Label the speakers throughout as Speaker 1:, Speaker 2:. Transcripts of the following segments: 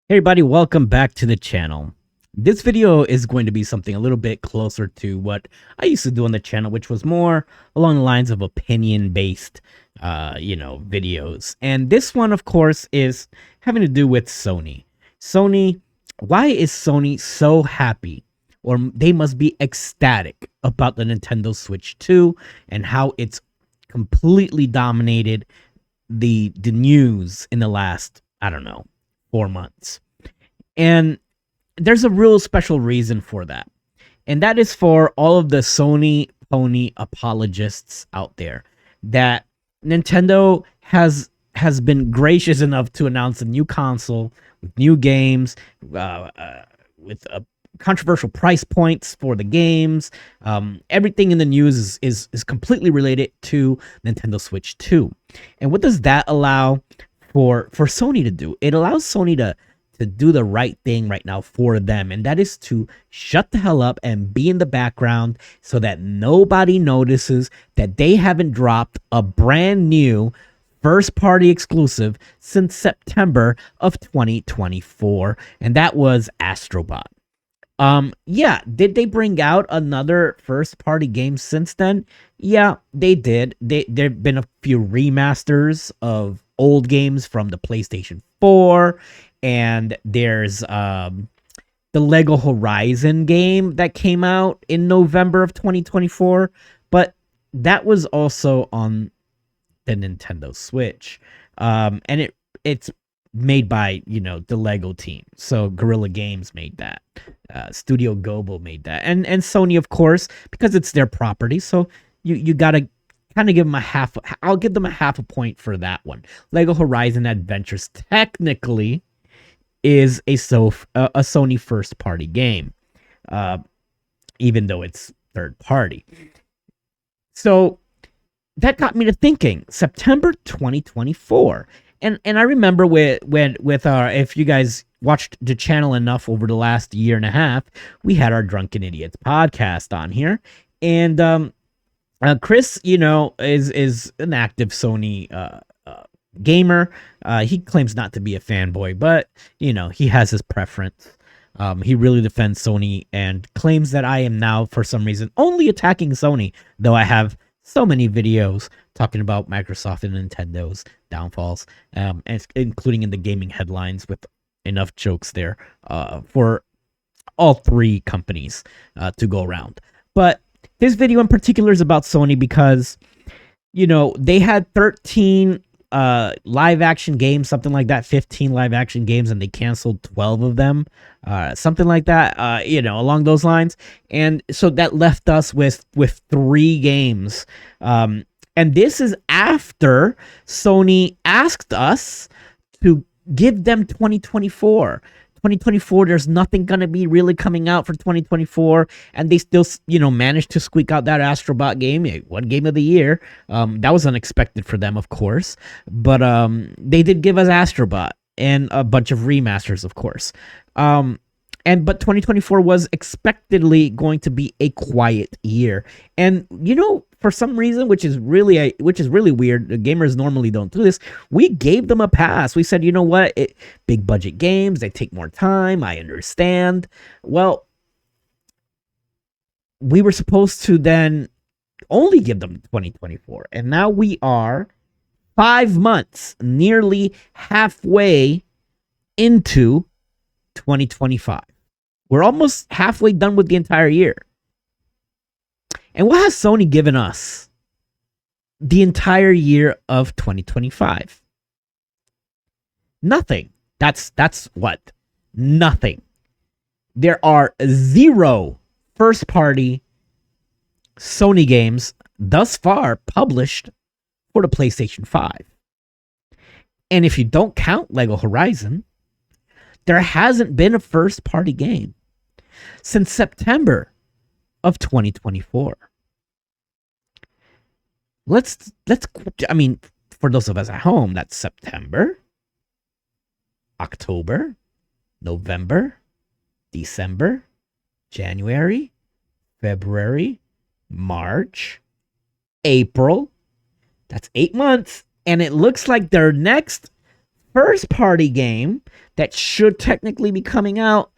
Speaker 1: Hey everybody, welcome back to the channel. This video is going to be something a little bit closer to what I used to do on the channel, which was more along the lines of opinion-based, videos. And this one, of course, is having to do with Sony. Sony, why is Sony so happy, or they must be ecstatic about the Nintendo Switch 2 and how it's completely dominated the news in the last, I don't know, 4 months. And there's a real special reason for that. And that is for all of the Sony pony apologists out there that Nintendo has been gracious enough to announce a new console with new games, with controversial price points for the games. Everything in the news is completely related to Nintendo Switch 2. And what does that allow for Sony to do? It allows Sony to do the right thing right now for them, and that is to shut the hell up and be in the background so that nobody notices that they haven't dropped a brand new first party exclusive since September of 2024, and that was Astrobot. Yeah, did they bring out another first party game since then? Yeah, they did. There've been a few remasters of old games from the PlayStation 4, and there's the Lego Horizon game that came out in November of 2024, but that was also on the Nintendo Switch. And it's made by, the Lego team. So Guerrilla Games made that. Studio Gobo made that. And Sony, of course, because it's their property. So you got to kind of give them I'll give them a half a point for that one. Lego Horizon Adventures technically is a Sony first party game, even though it's third party. So that got me to thinking September 2024. And I remember with our, if you guys watched the channel enough over the last year and a half, we had our Drunken Idiots podcast on here. And Chris, is an active Sony gamer. He claims not to be a fanboy, but he has his preference. He really defends Sony and claims that I am now, for some reason, only attacking Sony, though I have so many videos talking about Microsoft and Nintendo's downfalls, and including in the gaming headlines with enough jokes there for all three companies to go around. But this video in particular is about Sony because, they had 13 live action games, something like that, 15 live action games, and they canceled 12 of them, something like that, along those lines. And so that left us with 3 games. And this is after Sony asked us to give them 2024. 2024, there's nothing going to be really coming out for 2024, and they still, managed to squeak out that Astrobot game, one game of the year. That was unexpected for them, of course, but they did give us Astrobot and a bunch of remasters, of course. But 2024 was expectedly going to be a quiet year, and for some reason, which is really weird. The gamers normally don't do this. We gave them a pass. We said, you know what? Big budget games, they take more time. I understand. Well, we were supposed to then only give them 2024, and now we are 5 months, nearly halfway into 2025. We're almost halfway done with the entire year. And what has Sony given us the entire year of 2025? Nothing. That's what? Nothing. There are 0 first-party Sony games thus far published for the PlayStation 5. And if you don't count Lego Horizon, there hasn't been a first-party game since September of 2024. For those of us at home, that's September, October, November, December, January, February, March, April. That's 8 months. And it looks like their next first party game that should technically be coming out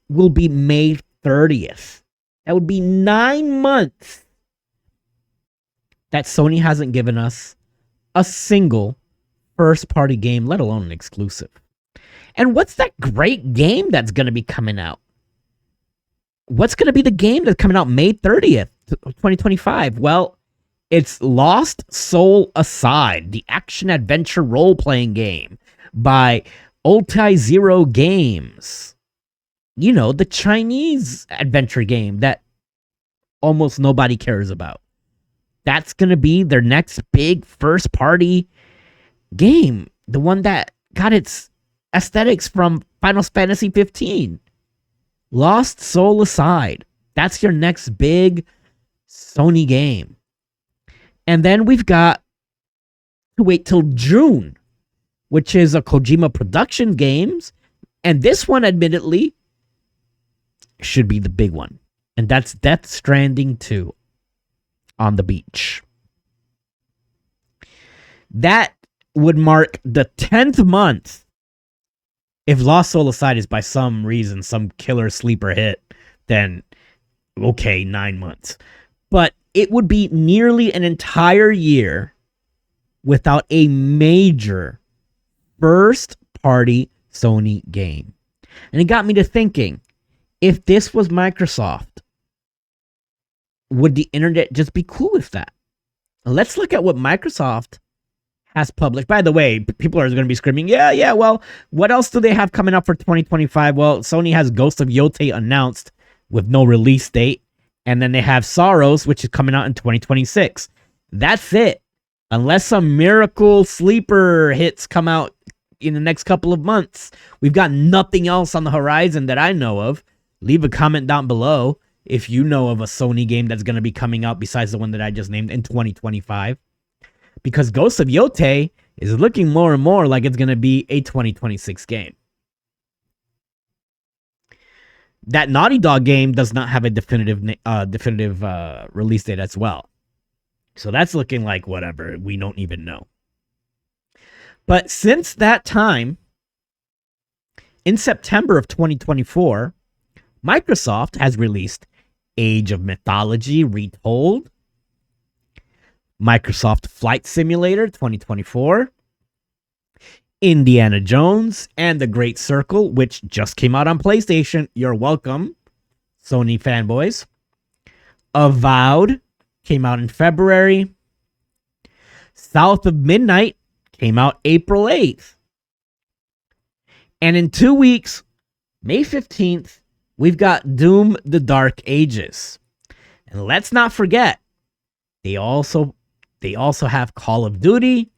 Speaker 1: will be May 30th. That would be 9 months that Sony hasn't given us a single first party game, let alone an exclusive. And what's that great game that's going to be coming out? What's going to be the game that's coming out May 30th, 2025? Well, it's Lost Soul Aside, the action-adventure role-playing game by Ulti Zero Games. You know, the Chinese adventure game that almost nobody cares about. That's going to be their next big first-party game. The one that got its aesthetics from Final Fantasy 15. Lost Soul Aside. That's your next big Sony game. And then we've got to wait till June, which is a Kojima Production Games. And this one, admittedly, should be the big one. And that's Death Stranding 2 on the beach. That would mark the 10th month. If Lost Soul Aside is by some reason some killer sleeper hit, then okay, 9 months. But it would be nearly an entire year without a major first-party Sony game. And it got me to thinking, if this was Microsoft, would the internet just be cool with that? Let's look at what Microsoft has published. By the way, people are going to be screaming, yeah, well, what else do they have coming up for 2025? Well, Sony has Ghost of Yotei announced with no release date. And then they have Sorrows, which is coming out in 2026. That's it. Unless some miracle sleeper hits come out in the next couple of months, we've got nothing else on the horizon that I know of. Leave a comment down below if you know of a Sony game that's going to be coming out besides the one that I just named in 2025. Because Ghost of Yotei is looking more and more like it's going to be a 2026 game. That Naughty Dog game does not have a definitive release date as well. So that's looking like whatever. We don't even know. But since that time, in September of 2024, Microsoft has released Age of Mythology Retold, Microsoft Flight Simulator 2024, Indiana Jones and the Great Circle, which just came out on PlayStation. You're welcome, Sony fanboys. Avowed came out in February. South of Midnight came out April 8th. And in 2 weeks, May 15th, we've got Doom: The Dark Ages. And let's not forget, they also have Call of Duty,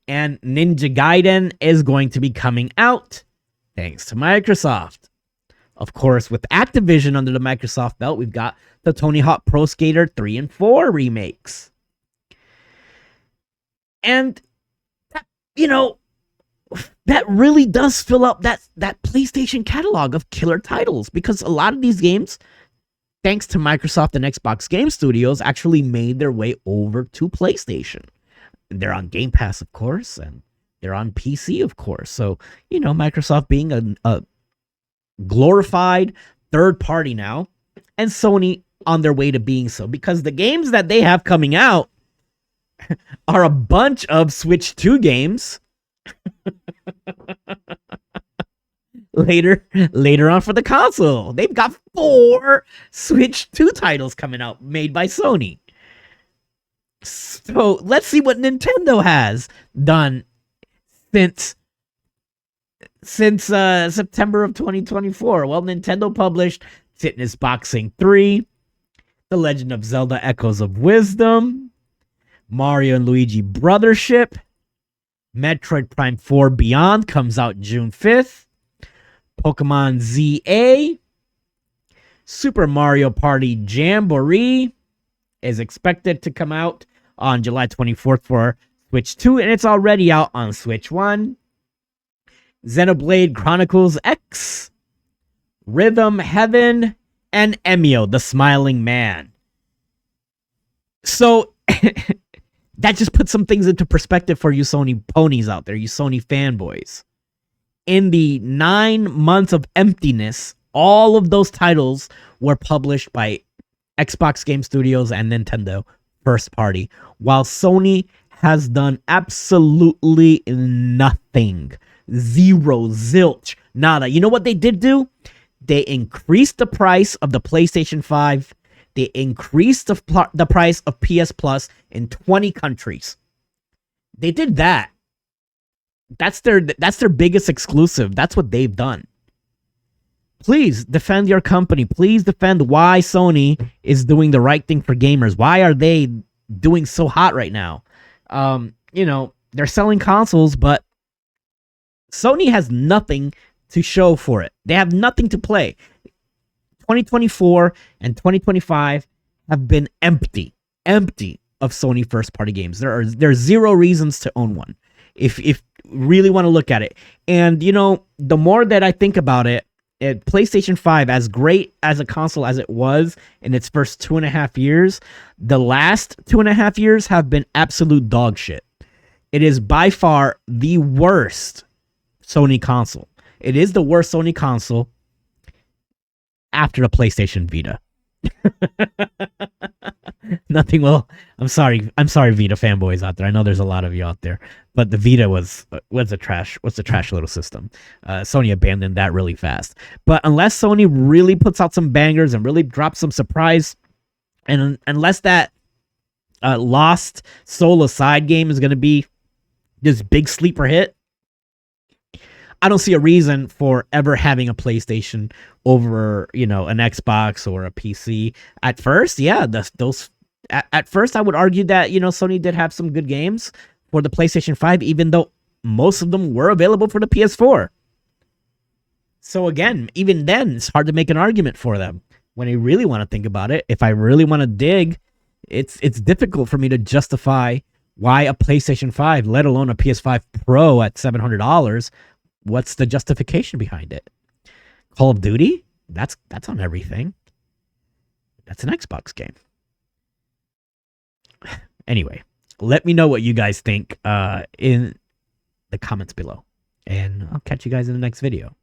Speaker 1: and Ninja Gaiden is going to be coming out thanks to Microsoft. Of course, with Activision under the Microsoft belt, we've got the Tony Hawk Pro Skater 3 and 4 remakes. And that, that really does fill up that PlayStation catalog of killer titles, because a lot of these games, thanks to Microsoft and Xbox Game Studios, actually made their way over to PlayStation. They're on Game Pass, of course, and they're on PC, of course. So, Microsoft being a glorified third party now, and Sony on their way to being so, because the games that they have coming out are a bunch of Switch 2 games. Later on for the console. They've got 4 Switch 2 titles coming out made by Sony. So let's see what Nintendo has done since September of 2024. Well, Nintendo published Fitness Boxing 3, The Legend of Zelda Echoes of Wisdom, Mario and Luigi Brothership, Metroid Prime 4 Beyond comes out June 5th, Pokemon ZA, Super Mario Party Jamboree is expected to come out on July 24th for Switch 2, and it's already out on Switch 1. Xenoblade Chronicles X, Rhythm Heaven, and Emio, the Smiling Man. So, that just puts some things into perspective for you Sony ponies out there, you Sony fanboys. In the 9 months of emptiness, all of those titles were published by Xbox Game Studios and Nintendo first party, while Sony has done absolutely nothing. Zero, zilch, nada. You know what they did do? They increased the price of the PlayStation 5. They increased the price of PS Plus in 20 countries. They did that. That's their biggest exclusive. That's what they've done. Please defend your company. Please defend why Sony is doing the right thing for gamers. Why are they doing so hot right now? They're selling consoles, but Sony has nothing to show for it. They have nothing to play. 2024 and 2025 have been empty of Sony first party games. There's zero reasons to own one. If really want to look at it. And the more that I think about it, PlayStation 5, as great as a console as it was in its first 2.5 years, the last 2.5 years have been absolute dog shit. It is by far the worst Sony console. It is the worst Sony console after the PlayStation Vita. Nothing will. I'm sorry, Vita fanboys out there. I know there's a lot of you out there, but the Vita was a trash little system. Sony abandoned that really fast. But unless Sony really puts out some bangers and really drops some surprise, and unless that Lost Soul side game is going to be this big sleeper hit, I don't see a reason for ever having a PlayStation over, an Xbox or a PC. At first, yeah, at first I would argue that, Sony did have some good games for the PlayStation 5, even though most of them were available for the PS4. So again, even then, it's hard to make an argument for them. When I really want to think about it, if I really want to dig, it's difficult for me to justify why a PlayStation 5, let alone a PS5 Pro at $700. What's the justification behind it? Call of Duty? That's on everything. That's an Xbox game. Anyway, let me know what you guys think in the comments below. And I'll catch you guys in the next video.